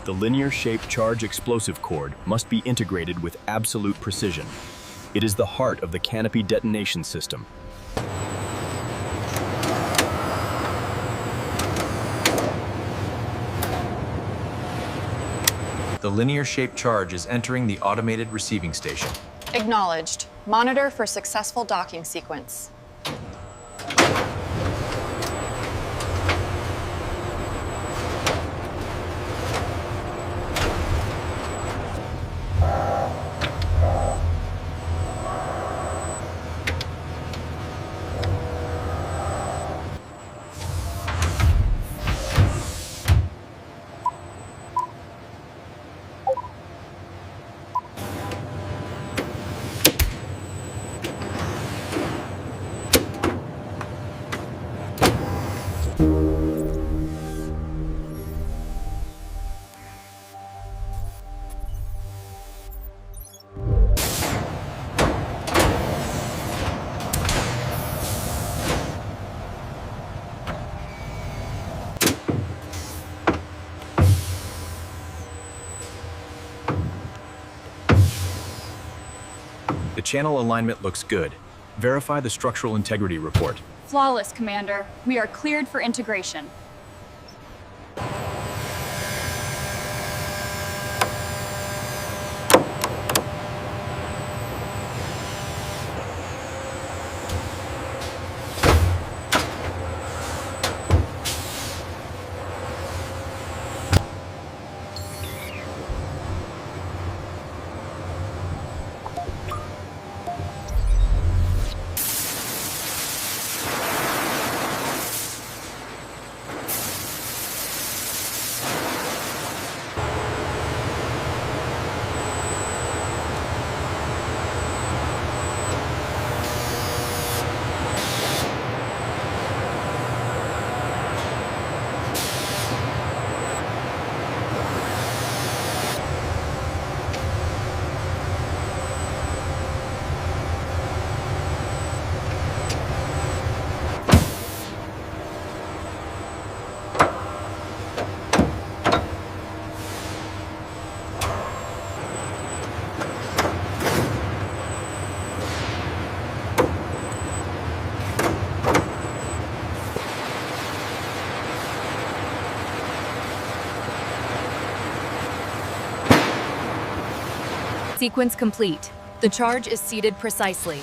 The linear-shaped charge explosive cord must be integrated with absolute precision. It is the heart of the Canopy detonation system. The linear-shaped charge is entering the automated receiving station. Acknowledged. Monitor for successful docking sequence. The channel alignment looks good. Verify the structural integrity report. Flawless, Commander. We are cleared for integration. Sequence complete. The charge is seated precisely.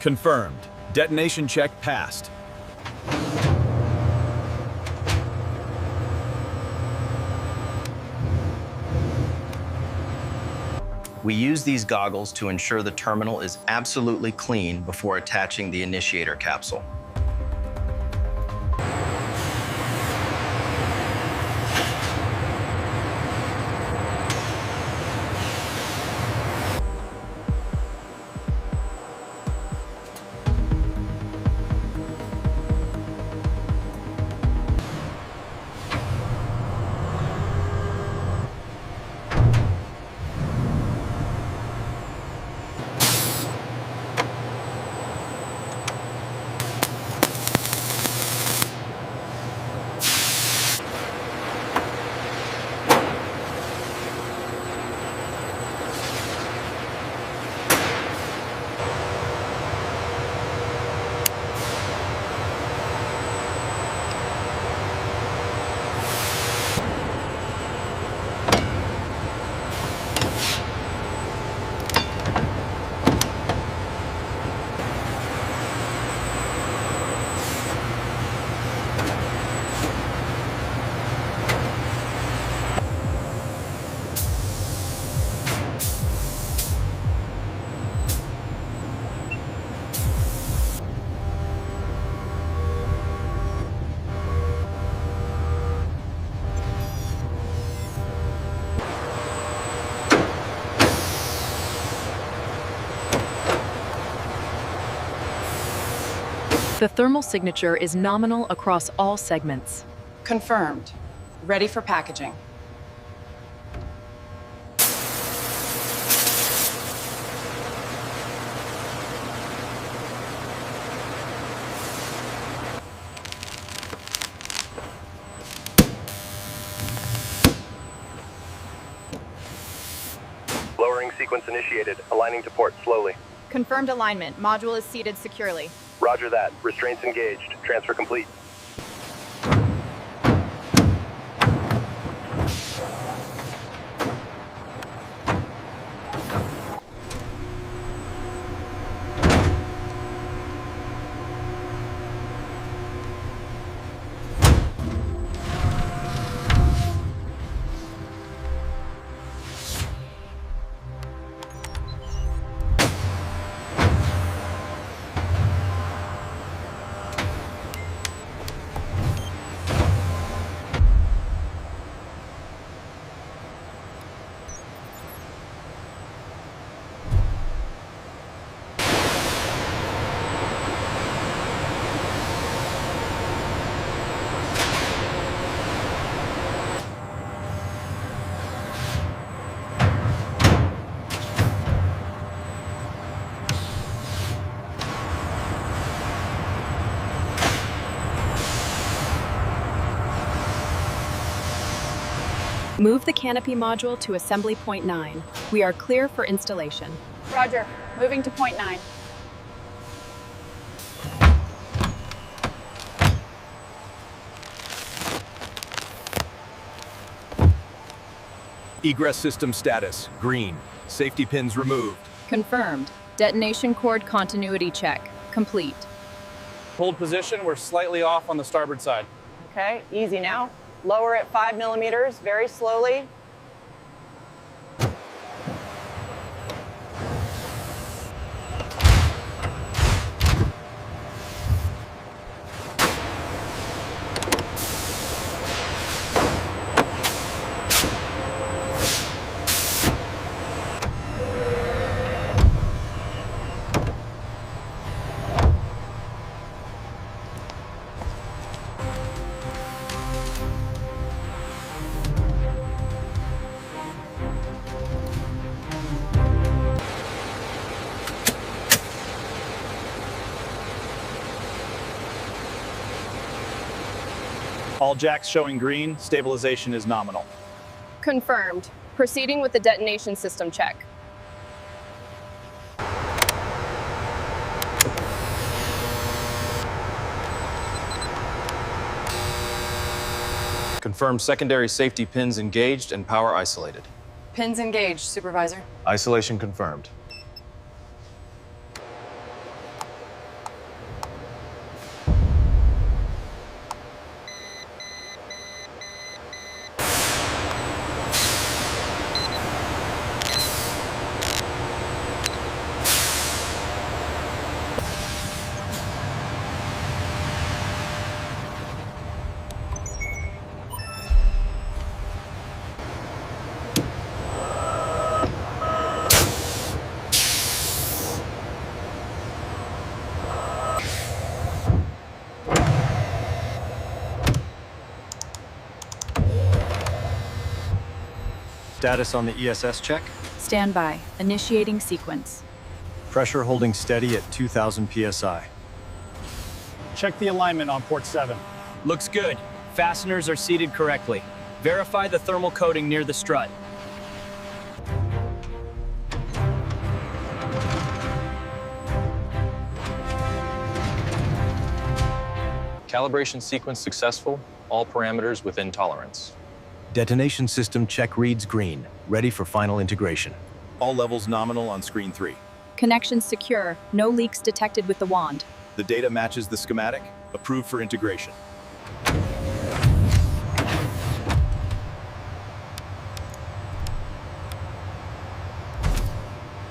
Confirmed. Detonation check passed. We use these goggles to ensure the terminal is absolutely clean before attaching the initiator capsule. The thermal signature is nominal across all segments. Confirmed. Ready for packaging. sequence initiated. Aligning to port slowly. Confirmed alignment. Module is seated securely. Roger that. Restraints engaged. Transfer complete. Move the Canopy module to assembly point 9. We are clear for installation. Roger. Moving to point 9. Egress system status, green. Safety pins removed. Confirmed. Detonation cord continuity check. Complete. Hold position, we're slightly off on the starboard side. Okay, easy now. Lower at 5 millimeters, very slowly. All jacks showing green, stabilization is nominal. Confirmed. Proceeding with the detonation system check. Confirm secondary safety pins engaged and power isolated. Pins engaged, Supervisor. Isolation confirmed. Status on the ESS check. Stand by. Initiating sequence. Pressure holding steady at 2,000 psi. Check the alignment on port 7. Looks good. Fasteners are seated correctly. Verify the thermal coating near the strut. Calibration sequence successful. All parameters within tolerance. Detonation system check reads green, ready for final integration. All levels nominal on screen 3. Connections secure. No leaks detected with the wand. The data matches the schematic. Approved for integration.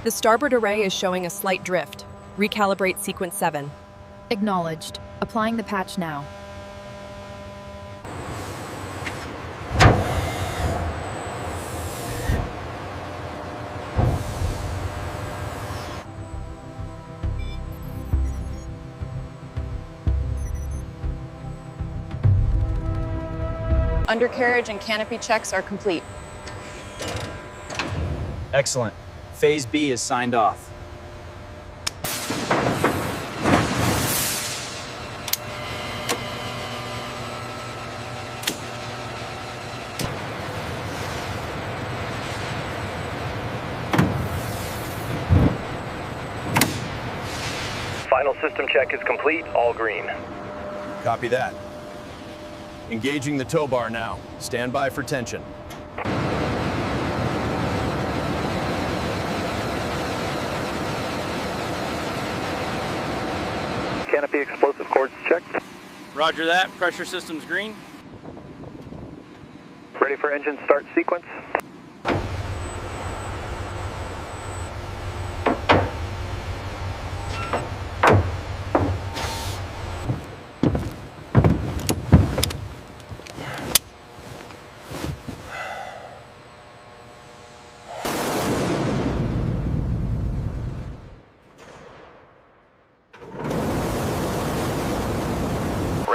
The starboard array is showing a slight drift. Recalibrate sequence 7. Acknowledged. Applying the patch now. Undercarriage and canopy checks are complete. Excellent. Phase B is signed off. Final system check is complete, all green. Copy that. Engaging the tow bar now. Stand by for tension. Canopy explosive cords checked. Roger that. Pressure system's green. Ready for engine start sequence.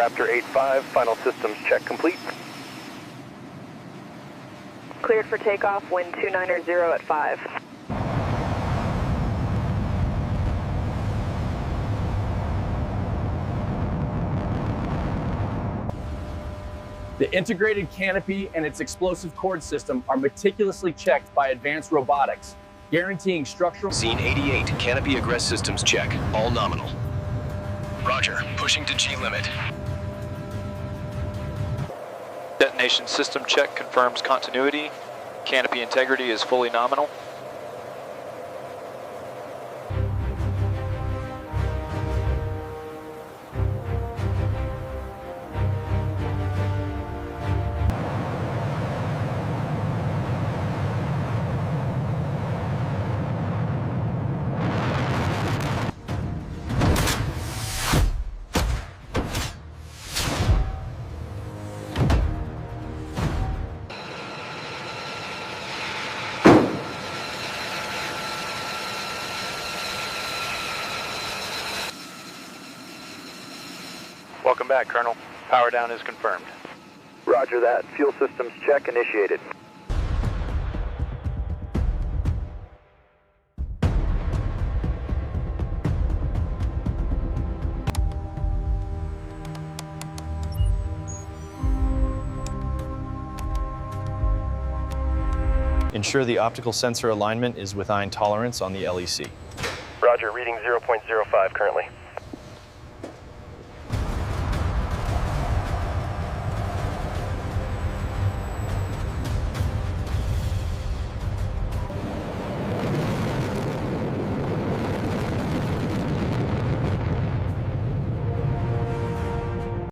Raptor 8-5, final systems check complete. Cleared for takeoff, wind 290 at 5. The integrated canopy and its explosive cord system are meticulously checked by advanced robotics, guaranteeing structural... Scene 88, canopy egress systems check. All nominal. Roger, pushing to G-limit. Detonation system check confirms continuity. Canopy integrity is fully nominal. Welcome back, Colonel. Power down is confirmed. Roger that. Fuel systems check initiated. Ensure the optical sensor alignment is within tolerance on the LEC. Roger, reading 0.05 currently.